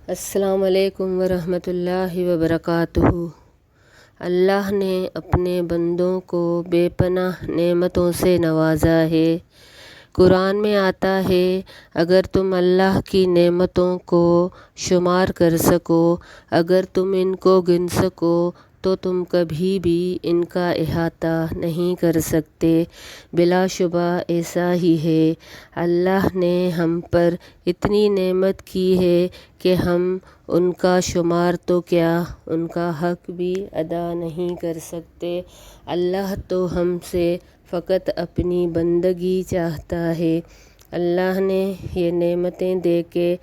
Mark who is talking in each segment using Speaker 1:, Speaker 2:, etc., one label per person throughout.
Speaker 1: السلام علیکم ورحمۃ اللہ وبرکاتہ۔ اللہ نے اپنے بندوں کو بے پناہ نعمتوں سے نوازا ہے۔ قرآن میں آتا ہے، اگر تم اللہ کی نعمتوں کو شمار کر سکو، اگر تم ان کو گن سکو تو تم کبھی بھی ان کا احاطہ نہیں کر سکتے۔ بلا شبہ ایسا ہی ہے۔ اللہ نے ہم پر اتنی نعمت کی ہے کہ ہم ان کا شمار تو کیا، ان کا حق بھی ادا نہیں کر سکتے۔ اللہ تو ہم سے فقط اپنی بندگی چاہتا ہے۔ اللہ نے یہ نعمتیں دے کے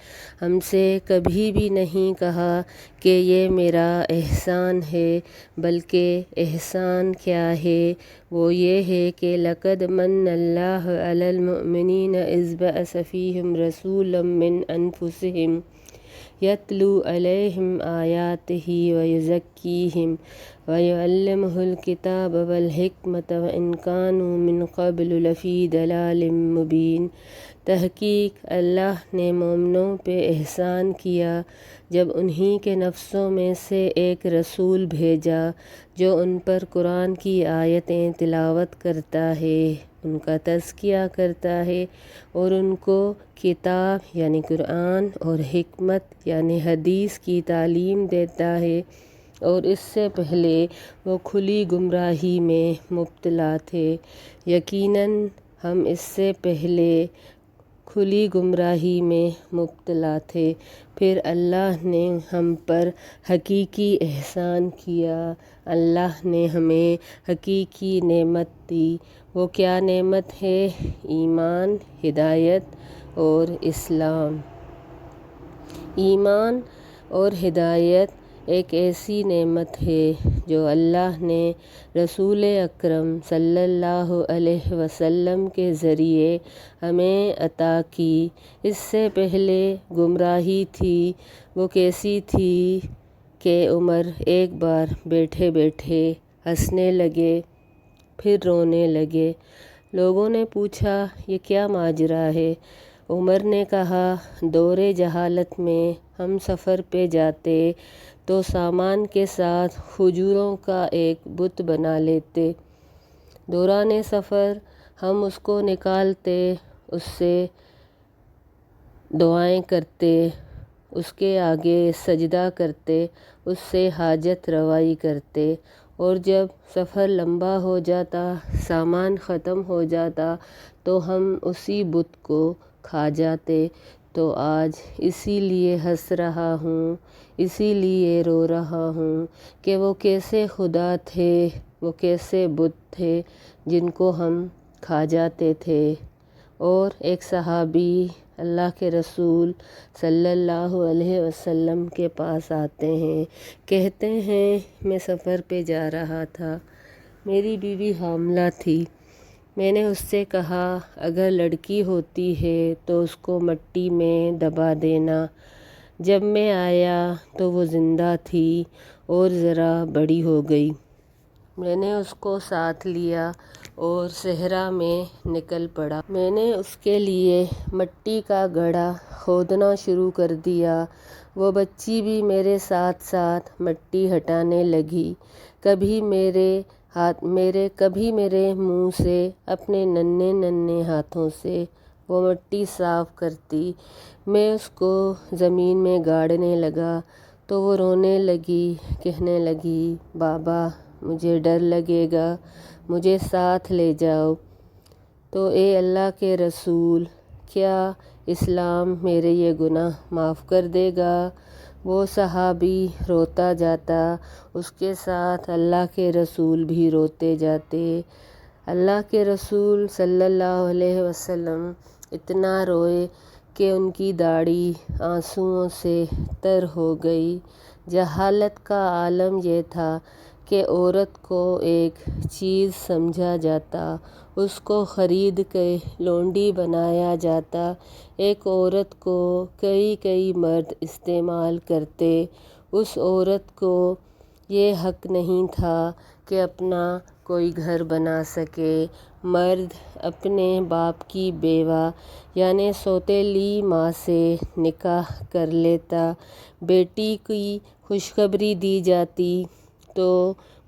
Speaker 1: ہم سے کبھی بھی نہیں کہا کہ یہ میرا احسان ہے، بلکہ احسان کیا ہے؟ وہ یہ ہے کہ لَقَدْ مَنَّ اللَّهُ عَلَى الْمُؤْمِنِينَ إِذْ بَعَثَ فِيهِمْ رَسُولًا مِّنْ أَنفُسِهِمْ يَتْلُو عَلَيْهِمْ آيَاتِهِ وَيُزَكِّيهِمْ وَيُعَلِّمُهُمُ الْكِتَابَ وَالْحِكْمَةَ وَإِنْ كَانُوا مِنْ قَبْلُ لَفِي ضَلَالٍ مُّبِينٍ۔ تحقیق اللہ نے مومنوں پہ احسان کیا جب انہی کے نفسوں میں سے ایک رسول بھیجا جو ان پر قرآن کی آیتیں تلاوت کرتا ہے، ان کا تزکیہ کرتا ہے اور ان کو کتاب یعنی قرآن اور حکمت یعنی حدیث کی تعلیم دیتا ہے، اور اس سے پہلے وہ کھلی گمراہی میں مبتلا تھے۔ یقیناً ہم اس سے پہلے کھلی گمراہی میں مبتلا تھے، پھر اللہ نے ہم پر حقیقی احسان کیا۔ اللہ نے ہمیں حقیقی نعمت دی۔ وہ کیا نعمت ہے؟ ایمان، ہدایت اور اسلام۔ ایمان اور ہدایت ایک ایسی نعمت ہے جو اللہ نے رسول اکرم صلی اللہ علیہ وسلم کے ذریعے ہمیں عطا کی۔ اس سے پہلے گمراہی تھی۔ وہ کیسی تھی کہ عمر ایک بار بیٹھے بیٹھے ہنسنے لگے، پھر رونے لگے۔ لوگوں نے پوچھا، یہ کیا ماجرا ہے؟ عمر نے کہا، دور جہالت میں ہم سفر پہ جاتے تو سامان کے ساتھ کھجوروں کا ایک بت بنا لیتے۔ دوران سفر ہم اس کو نکالتے، اس سے دعائیں کرتے، اس کے آگے سجدہ کرتے، اس سے حاجت روائی کرتے، اور جب سفر لمبا ہو جاتا، سامان ختم ہو جاتا تو ہم اسی بت کو کھا جاتے۔ تو آج اسی لیے ہنس رہا ہوں، اسی لیے رو رہا ہوں کہ وہ کیسے خدا تھے، وہ کیسے بت تھے جن کو ہم کھا جاتے تھے۔ اور ایک صحابی اللہ کے رسول صلی اللہ علیہ وسلم کے پاس آتے ہیں، کہتے ہیں، میں سفر پہ جا رہا تھا، میری بیوی حاملہ تھی، میں نے اس سے کہا اگر لڑکی ہوتی ہے تو اس کو مٹی میں دبا دینا۔ جب میں آیا تو وہ زندہ تھی اور ذرا بڑی ہو گئی۔ میں نے اس کو ساتھ لیا اور صحرا میں نکل پڑا۔ میں نے اس کے لیے مٹی کا گڑھا کھودنا شروع کر دیا۔ وہ بچی بھی میرے ساتھ ساتھ مٹی ہٹانے لگی، کبھی میرے منہ سے، اپنے ننھے ننھے ہاتھوں سے وہ مٹی صاف کرتی۔ میں اس کو زمین میں گاڑنے لگا تو وہ رونے لگی، کہنے لگی، بابا مجھے ڈر لگے گا، مجھے ساتھ لے جاؤ۔ تو اے اللہ کے رسول، کیا اسلام میرے یہ گناہ معاف کر دے گا؟ وہ صحابی روتا جاتا، اس کے ساتھ اللہ کے رسول بھی روتے جاتے۔ اللہ کے رسول صلی اللہ علیہ وسلم اتنا روئے کہ ان کی داڑھی آنسوؤں سے تر ہو گئی۔ جہالت کا عالم یہ تھا کہ عورت کو ایک چیز سمجھا جاتا، اس کو خرید کے لونڈی بنایا جاتا، ایک عورت کو کئی مرد استعمال کرتے۔ اس عورت کو یہ حق نہیں تھا کہ اپنا کوئی گھر بنا سکے۔ مرد اپنے باپ کی بیوہ یعنی سوتیلی ماں سے نکاح کر لیتا، بیٹی کی خوشخبری دی جاتی تو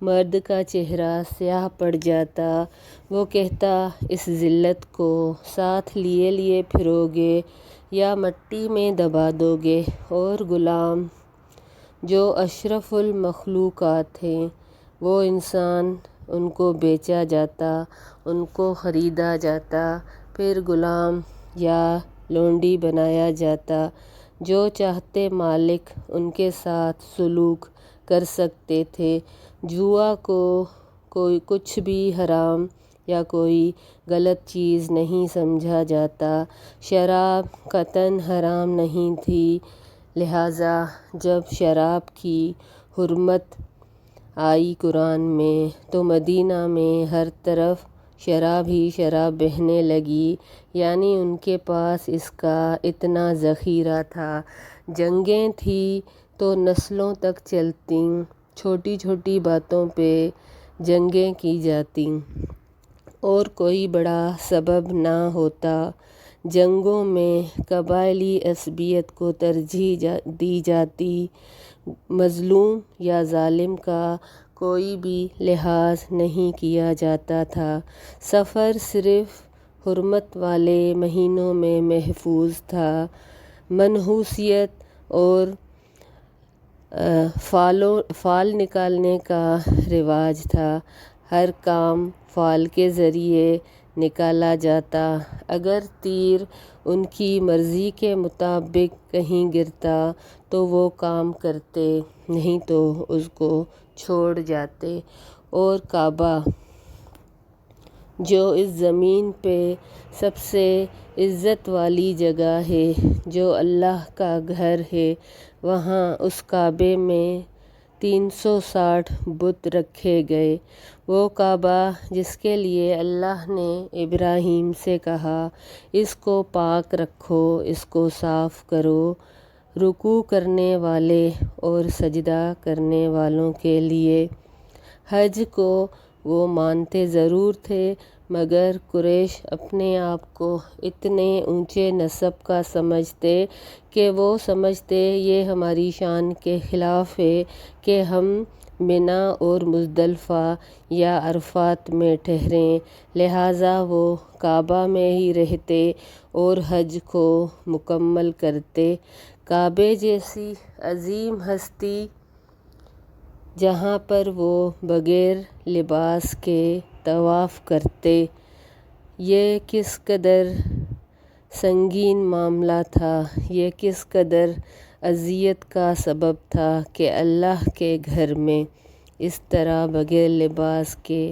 Speaker 1: مرد کا چہرہ سیاہ پڑ جاتا۔ وہ کہتا، اس ذلت کو ساتھ لیے لیے پھرو گے یا مٹی میں دبا دو گے؟ اور غلام جو اشرف المخلوقات تھے، وہ انسان، ان کو بیچا جاتا، ان کو خریدا جاتا، پھر غلام یا لونڈی بنایا جاتا۔ جو چاہتے مالک ان کے ساتھ سلوک کر سکتے تھے۔ جوا کو کوئی کچھ بھی حرام یا کوئی غلط چیز نہیں سمجھا جاتا۔ شراب قطعاً حرام نہیں تھی، لہٰذا جب شراب کی حرمت آئی قرآن میں تو مدینہ میں ہر طرف شراب ہی شراب بہنے لگی، یعنی ان کے پاس اس کا اتنا ذخیرہ تھا۔ جنگیں تھیں تو نسلوں تک چلتیں، چھوٹی چھوٹی باتوں پہ جنگیں کی جاتیں، اور کوئی بڑا سبب نہ ہوتا۔ جنگوں میں قبائلی عصبیت کو ترجیح دی جاتی، مظلوم یا ظالم کا کوئی بھی لحاظ نہیں کیا جاتا تھا۔ سفر صرف حرمت والے مہینوں میں محفوظ تھا۔ منحوسیت اور فال نکالنے کا رواج تھا، ہر کام فال کے ذریعے نکالا جاتا۔ اگر تیر ان کی مرضی کے مطابق کہیں گرتا تو وہ کام کرتے، نہیں تو اس کو چھوڑ جاتے۔ اور کعبہ جو اس زمین پہ سب سے عزت والی جگہ ہے، جو اللہ کا گھر ہے، وہاں اس کعبے میں 360 بت رکھے گئے۔ وہ کعبہ جس کے لیے اللہ نے ابراہیم سے کہا، اس کو پاک رکھو، اس کو صاف کرو، رکوع کرنے والے اور سجدہ کرنے والوں کے لیے۔ حج کو وہ مانتے ضرور تھے، مگر قریش اپنے آپ کو اتنے اونچے نسب کا سمجھتے کہ وہ سمجھتے یہ ہماری شان کے خلاف ہے کہ ہم منا اور مزدلفہ یا عرفات میں ٹھہریں، لہٰذا وہ کعبہ میں ہی رہتے اور حج کو مکمل کرتے۔ کعبے جیسی عظیم ہستی جہاں پر وہ بغیر لباس کے طواف کرتے، یہ کس قدر سنگین معاملہ تھا، یہ کس قدر اذیت کا سبب تھا کہ اللہ کے گھر میں اس طرح بغیر لباس کے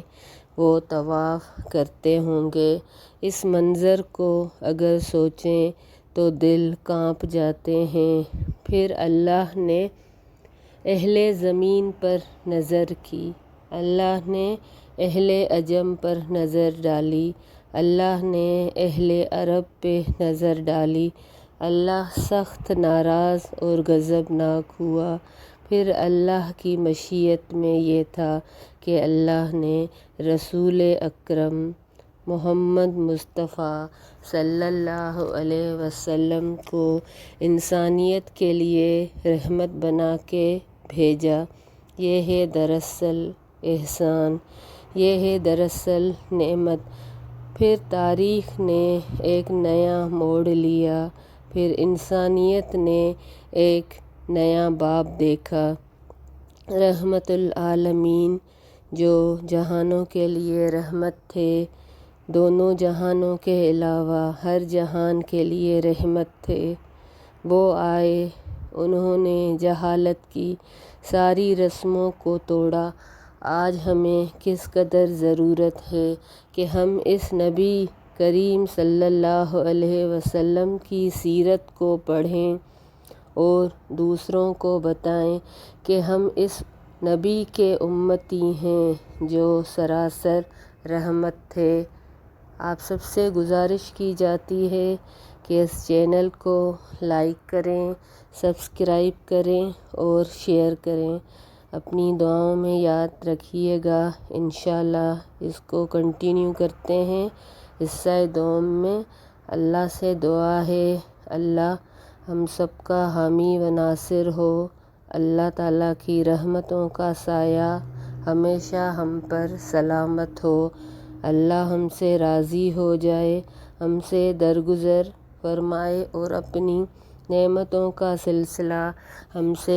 Speaker 1: وہ طواف کرتے ہوں گے۔ اس منظر کو اگر سوچیں تو دل کانپ جاتے ہیں۔ پھر اللہ نے اہل زمین پر نظر کی، اللہ نے اہل عجم پر نظر ڈالی، اللہ نے اہل عرب پہ نظر ڈالی، اللہ سخت ناراض اور غضبناک ہوا۔ پھر اللہ کی مشیت میں یہ تھا کہ اللہ نے رسول اکرم محمد مصطفیٰ صلی اللہ علیہ وسلم کو انسانیت کے لیے رحمت بنا کے بھیجا۔ یہ ہے دراصل احسان، یہ ہے دراصل نعمت۔ پھر تاریخ نے ایک نیا موڑ لیا، پھر انسانیت نے ایک نیا باب دیکھا۔ رحمت للعالمین جو جہانوں کے لیے رحمت تھے، دونوں جہانوں کے علاوہ ہر جہان کے لیے رحمت تھے، وہ آئے، انہوں نے جہالت کی ساری رسموں کو توڑا۔ آج ہمیں کس قدر ضرورت ہے کہ ہم اس نبی کریم صلی اللہ علیہ وسلم کی سیرت کو پڑھیں اور دوسروں کو بتائیں کہ ہم اس نبی کے امتی ہیں جو سراسر رحمت تھے۔ آپ سب سے گزارش کی جاتی ہے کہ اس چینل کو لائک کریں، سبسکرائب کریں اور شیئر کریں۔ اپنی دعاؤں میں یاد رکھیے گا۔ انشاءاللہ اس کو کنٹینیو کرتے ہیں۔ حصہ دوم میں اللہ سے دعا ہے اللہ ہم سب کا حامی و ناصر ہو، اللہ تعالیٰ کی رحمتوں کا سایہ ہمیشہ ہم پر سلامت ہو، اللہ ہم سے راضی ہو جائے، ہم سے درگزر فرمائے اور اپنی نعمتوں کا سلسلہ ہم سے